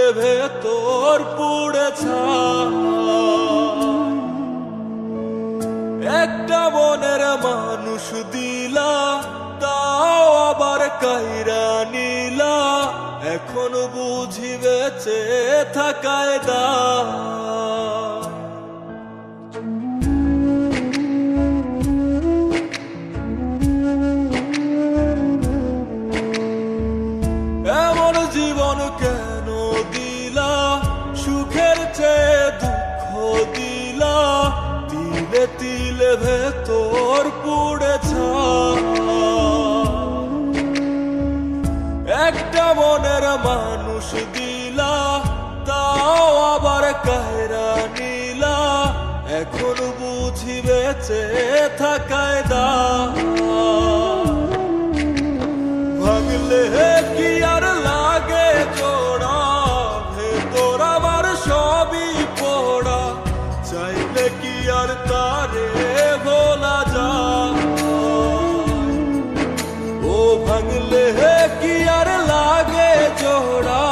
তিলে ভেতর পুড়ে ছাই। একটা মনের মানুষ দিলা, তাও আবার কাইরা নিলা, এখন বুঝি বেঁচে থাকায় দায়। এমন জীবন কেন দিলা, সুখের চেয়ে দুঃখ দিলা, তিলে তিলে ভেতর পুড়ে ছাই। একটা মনের মানুষ দিলা, তাও আবার কায়রা নিলা, এখন বুঝি বেঁচে থাকায় দায়। ভাঙলে কি আর লাগে জোড়া, ভেতর আমার সবই পোড়া, চাইলে কি আর তারে ভোলা যায়। ও ভাঙলে কি আর লাগে জোড়া,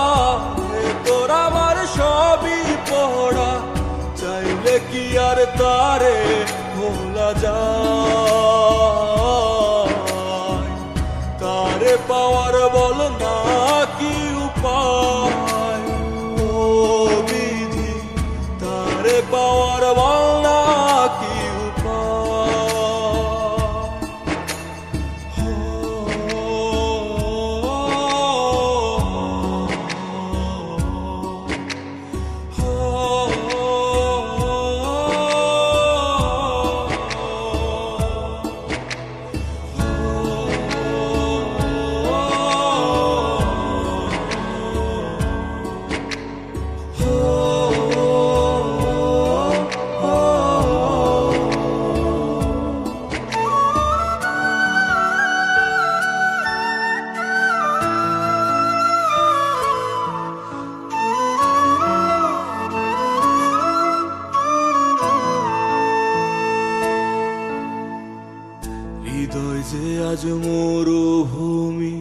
ভেতর আমার সবই পোড়া, চাইলে কি আর তারে ভোলা যায়। তারে পাওয়ার বল না কি উপায়, ও বিধি তারে পাওয়ার বল না কি উপায়। হৃদয় যে আজ মরুভূমি,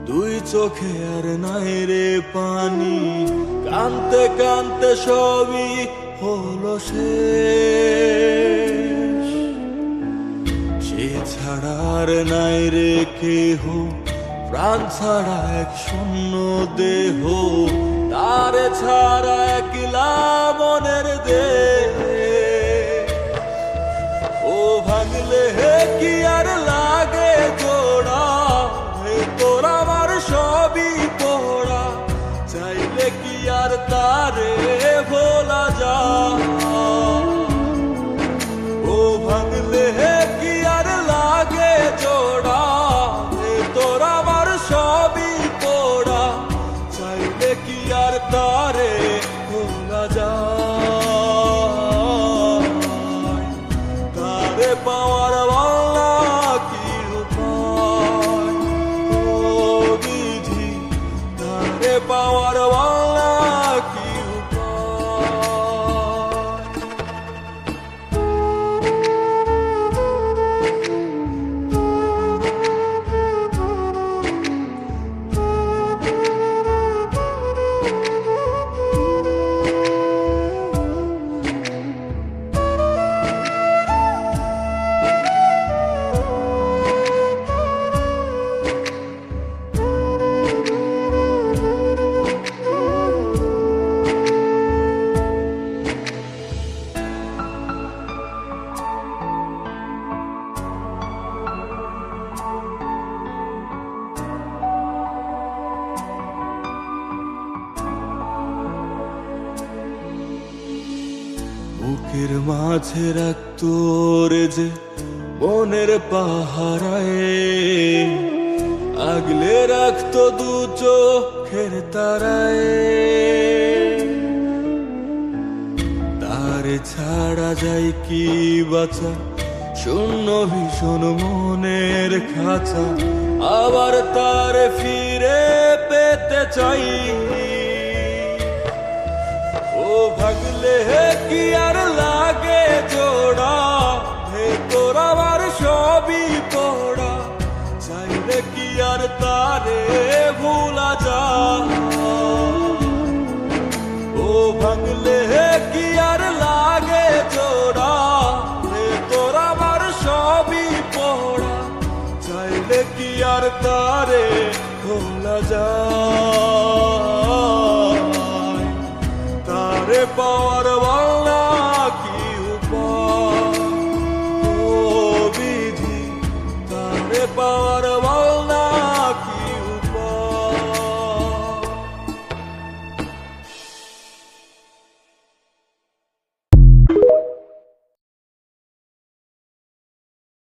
দুই চোখে আর নাই রে পানি, কানতে কানতে সবই হলো শেষ। সে ছাড়া আর নাই রে কেহ, প্রাণ ছাড়া এক শূন্য দেহ, তারে ছাড়া একলা মনের দেহ। ও ভাঙলে কি আর লাগে জোড়া, ভেতর আমার সবই পোড়া, চাইলে কি আর তারে ভোলা যায়। ও ভাঙলে কি আর লাগে জোড়া, ভেতর আমার সবই পোড়া, চাইলে কি আর তারে ভোলা যায়। তারে পাওয়ার বলা কি উপায়, ও বিধি তারে পাওয়ার বলা কি বুকের মাঝে রাখতো রে যে মনের পাহারায়, আগলে রাখতো দু চোখের তারায়। তারে ছাড়া যায় কি বাঁচা, শূন্য ভীষণ মনের খাঁচা, আবার তারে ফিরে পেতে চাই। ও ভাগলে কি আর লাগে জোড়া, ভেতর আমার সবই পোড়া, চাইলে কি আর তারে ভোলা যায়। আর তারে ভোলা যায়, তারে পাওয়া